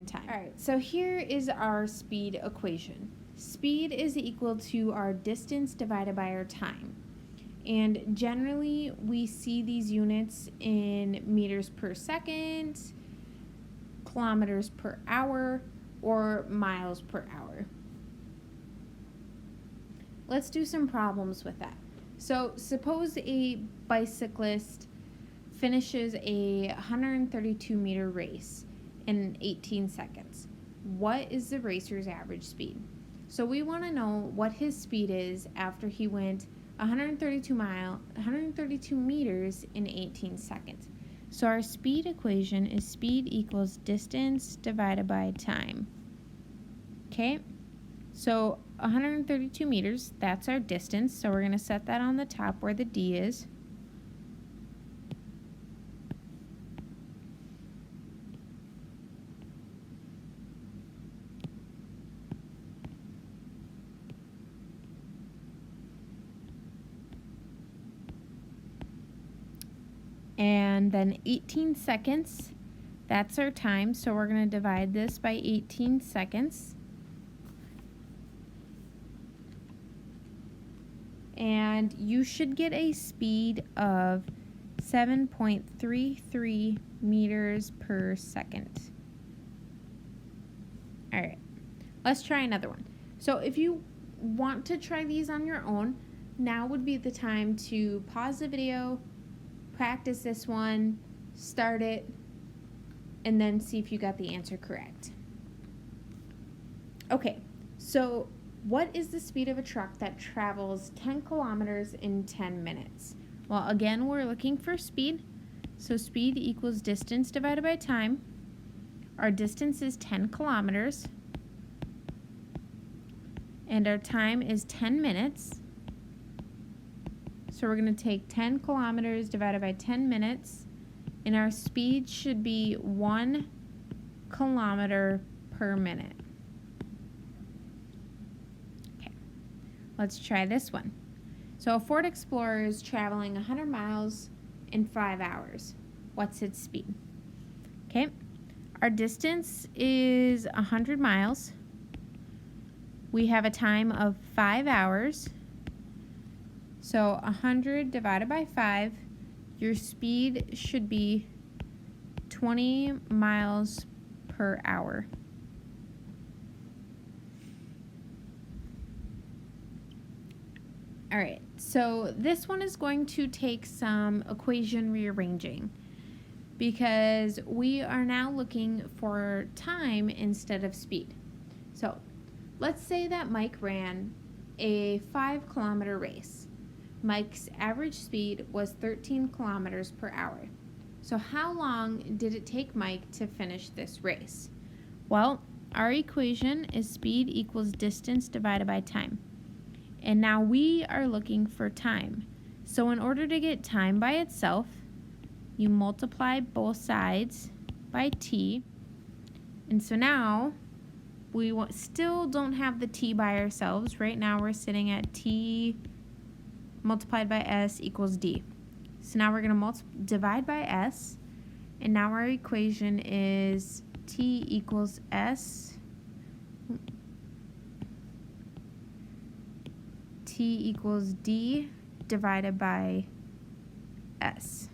time. All right, so here is our speed equation. Speed is equal to our distance divided by our time. And generally, we see these units in meters per second, kilometers per hour, or miles per hour. Let's do some problems with that. So suppose a bicyclist finishes a 132 meter race in 18 seconds. What is the racer's average speed? So we want to know what his speed is after he went 132 meters in 18 seconds. So our speed equation is speed equals distance divided by time. Okay, so 132 meters, that's our distance. So we're going to set that on the top where the D is. And then 18 seconds, that's our time. So we're going to divide this by 18 seconds. And you should get a speed of 7.33 meters per second. All right, let's try another one. So if you want to try these on your own, now would be the time to pause the video, practice this one, start it, and then see if you got the answer correct. Okay, so what is the speed of a truck that travels 10 kilometers in 10 minutes? Well, again, we're looking for speed. So speed equals distance divided by time. Our distance is 10 kilometers. And our time is 10 minutes. So we're going to take 10 kilometers divided by 10 minutes. And our speed should be 1 kilometer per minute. Let's try this one. So a Ford Explorer is traveling 100 miles in 5 hours. What's its speed? Okay, our distance is 100 miles. We have a time of 5 hours. So 100 divided by 5, your speed should be 20 miles per hour. All right, so this one is going to take some equation rearranging because we are now looking for time instead of speed. So let's say that Mike ran a 5-kilometer race. Mike's average speed was 13 kilometers per hour. So how long did it take Mike to finish this race? Well, our equation is speed equals distance divided by time. And now we are looking for time. So in order to get time by itself, you multiply both sides by t. And so now we still don't have the t by ourselves. Right now we're sitting at t multiplied by s equals d. So now we're going to divide by s. And now our equation is t equals s t equals d divided by s.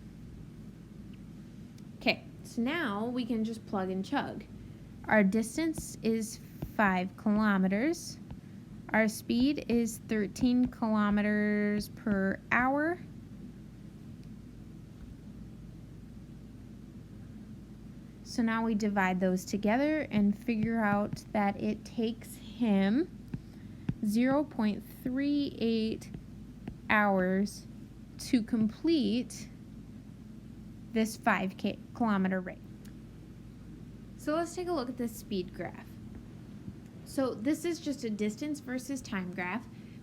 Okay, so now we can just plug and chug. Our distance is 5 kilometers. Our speed is 13 kilometers per hour. So now we divide those together and figure out that it takes him 0.38 hours to complete this 5-kilometer race. So let's take a look at this speed graph. So this is just a distance versus time graph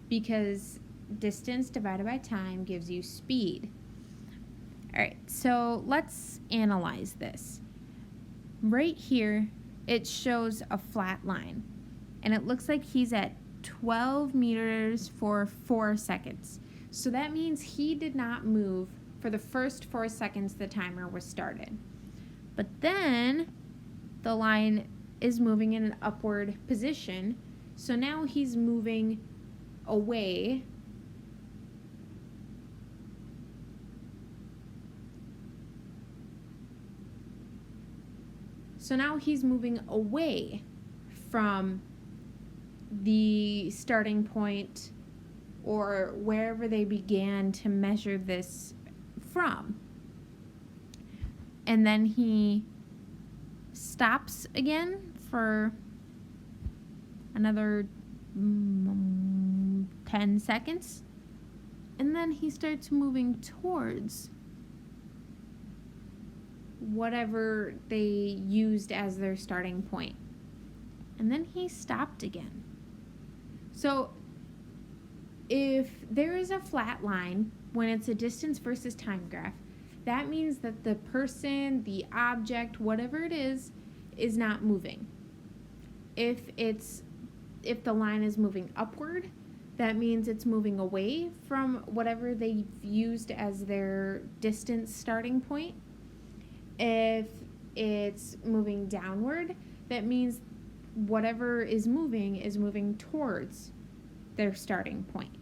because distance divided by time gives you speed. All right, so let's analyze this. Right here, it shows a flat line, and it looks like he's at 12 meters for 4 seconds. So that means he did not move for the first 4 seconds the timer was started. But then the line is moving in an upward position. So now he's moving away. So now he's moving away from the starting point or wherever they began to measure this from. And then he stops again for another 10 seconds. And then he starts moving towards whatever they used as their starting point. And then he stopped again. So if there is a flat line when it's a distance versus time graph, that means that the person, the object, whatever it is not moving. If the line is moving upward, that means it's moving away from whatever they've used as their distance starting point. If it's moving downward, that means whatever is moving towards their starting point.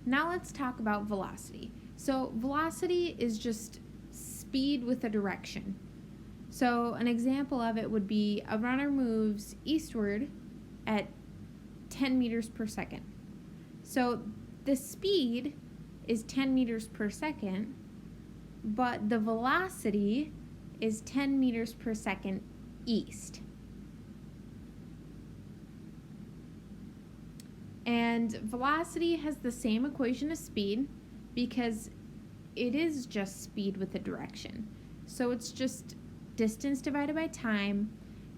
Now let's talk about velocity. So velocity is just speed with a direction. So an example of it would be a runner moves eastward at 10 meters per second. So the speed is 10 meters per second, but the velocity is 10 meters per second east. And velocity has the same equation as speed because it is just speed with a direction. So it's just distance divided by time,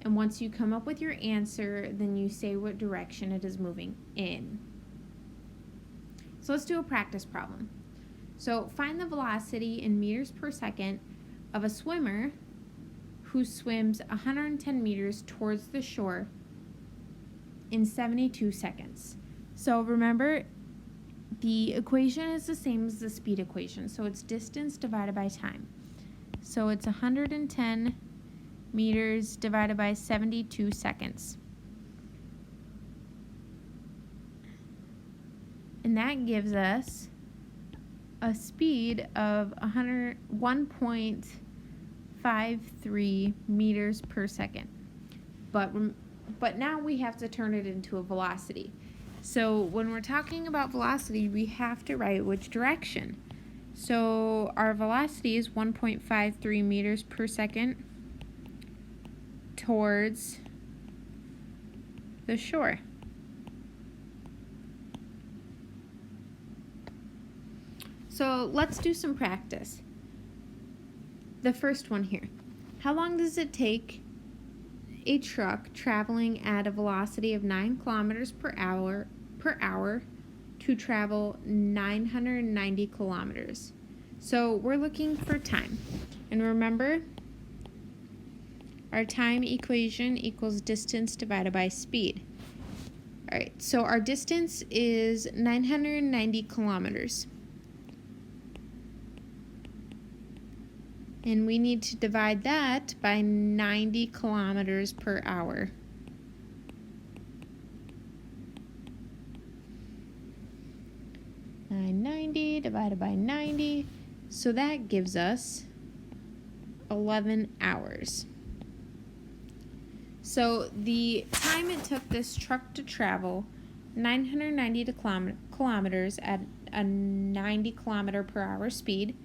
and once you come up with your answer, then you say what direction it is moving in. So let's do a practice problem. So find the velocity in meters per second of a swimmer who swims 110 meters towards the shore in 72 seconds. So remember, the equation is the same as the speed equation. So it's distance divided by time. So it's 110 meters divided by 72 seconds. And that gives us a speed of 1.53 meters per second. But now we have to turn it into a velocity. So when we're talking about velocity, we have to write which direction. So our velocity is 1.53 meters per second towards the shore. So let's do some practice. The first one here. How long does it take a truck traveling at a velocity of 9 kilometers per hour to travel 990 kilometers? So we're looking for time. And remember, our time equation equals distance divided by speed. All right, so our distance is 990 kilometers. And we need to divide that by 90 kilometers per hour. $990 divided by 90. So that gives us 11 hours. So the time it took this truck to travel 990 kilometers at a 90 kilometer per hour speed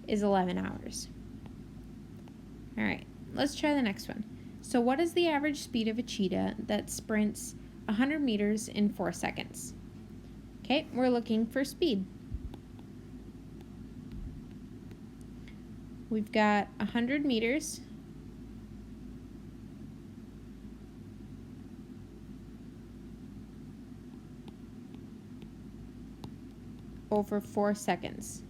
is 11 hours. All right, let's try the next one. So what is the average speed of a cheetah that sprints 100 meters in 4 seconds? Okay, we're looking for speed. We've got 100 meters. Over 4 seconds.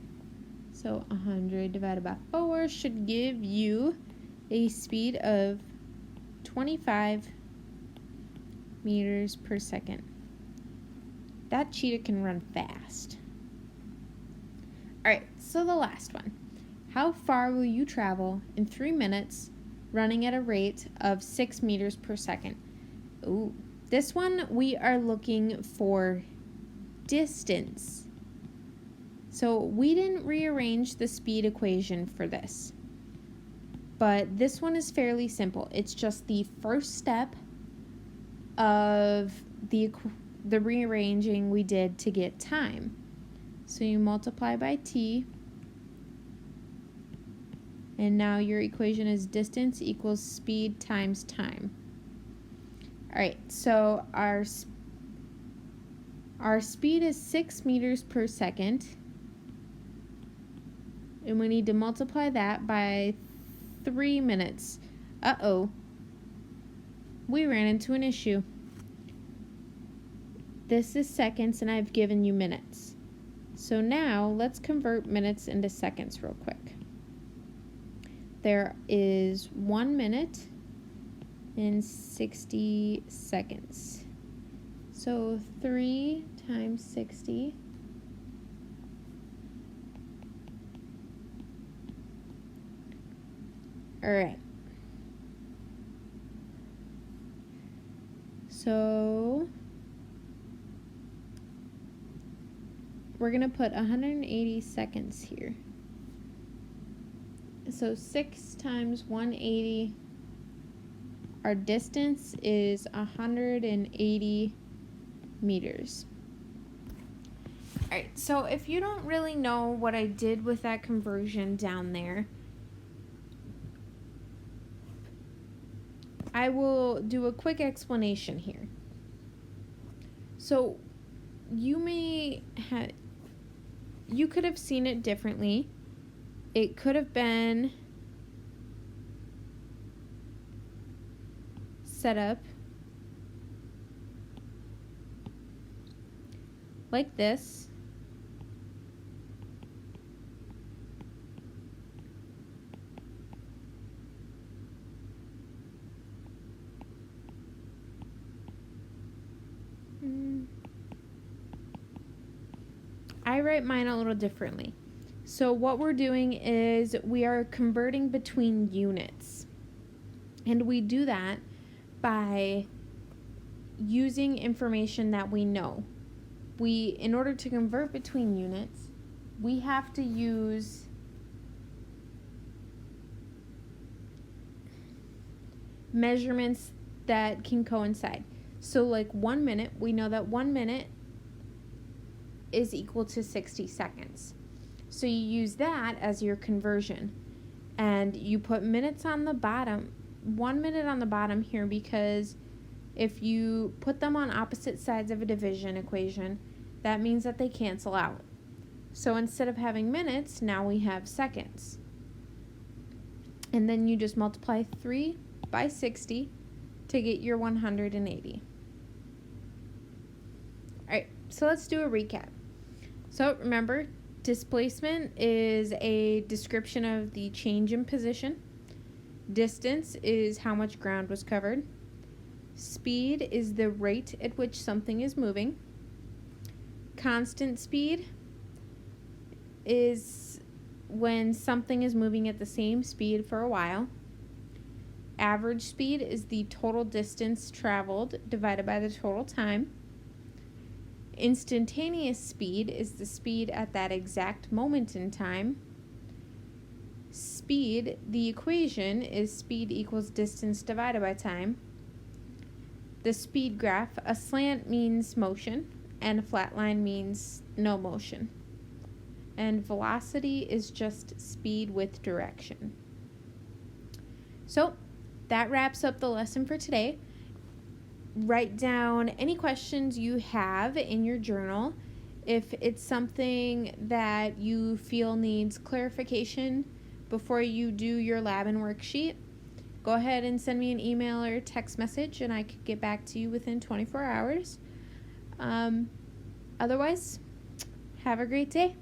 So 100 divided by 4 should give you a speed of 25 meters per second. That cheetah can run fast. All right, so the last one. How far will you travel in 3 minutes running at a rate of 6 meters per second. Ooh, this one we are looking for distance. So we didn't rearrange the speed equation for this. But this one is fairly simple. It's just the first step of the rearranging we did to get time. So you multiply by t, and now your equation is distance equals speed times time. All right, so our speed is 6 meters per second, and we need to multiply that by 3 minutes. Uh-oh, we ran into an issue. This is seconds, and I've given you minutes. So now let's convert minutes into seconds real quick. There is 1 minute and 60 seconds. So 3 times 60. All right. So we're going to put 180 seconds here. So 6 times 180, our distance is 180 meters. All right, so if you don't really know what I did with that conversion down there, I will do a quick explanation here. So you could have seen it differently. It could have been set up like this. I write mine a little differently. So what we're doing is we are converting between units. And we do that by using information that we know. In order to convert between units, we have to use measurements that can coincide. So like 1 minute, we know that 1 minute is equal to 60 seconds. So you use that as your conversion, and you put minutes on the bottom, 1 minute on the bottom here, because if you put them on opposite sides of a division equation, that means that they cancel out. So instead of having minutes, now we have seconds. And then you just multiply 3 by 60 to get your 180. All right, so let's do a recap. So remember, displacement is a description of the change in position. Distance is how much ground was covered. Speed is the rate at which something is moving. Constant speed is when something is moving at the same speed for a while. Average speed is the total distance traveled divided by the total time. Instantaneous speed is the speed at that exact moment in time. Speed, the equation is speed equals distance divided by time. The speed graph, a slant means motion, and a flat line means no motion. And velocity is just speed with direction. So that wraps up the lesson for today. Write down any questions you have in your journal. If it's something that you feel needs clarification before you do your lab and worksheet, go ahead and send me an email or text message, and I could get back to you within 24 hours. Otherwise, have a great day.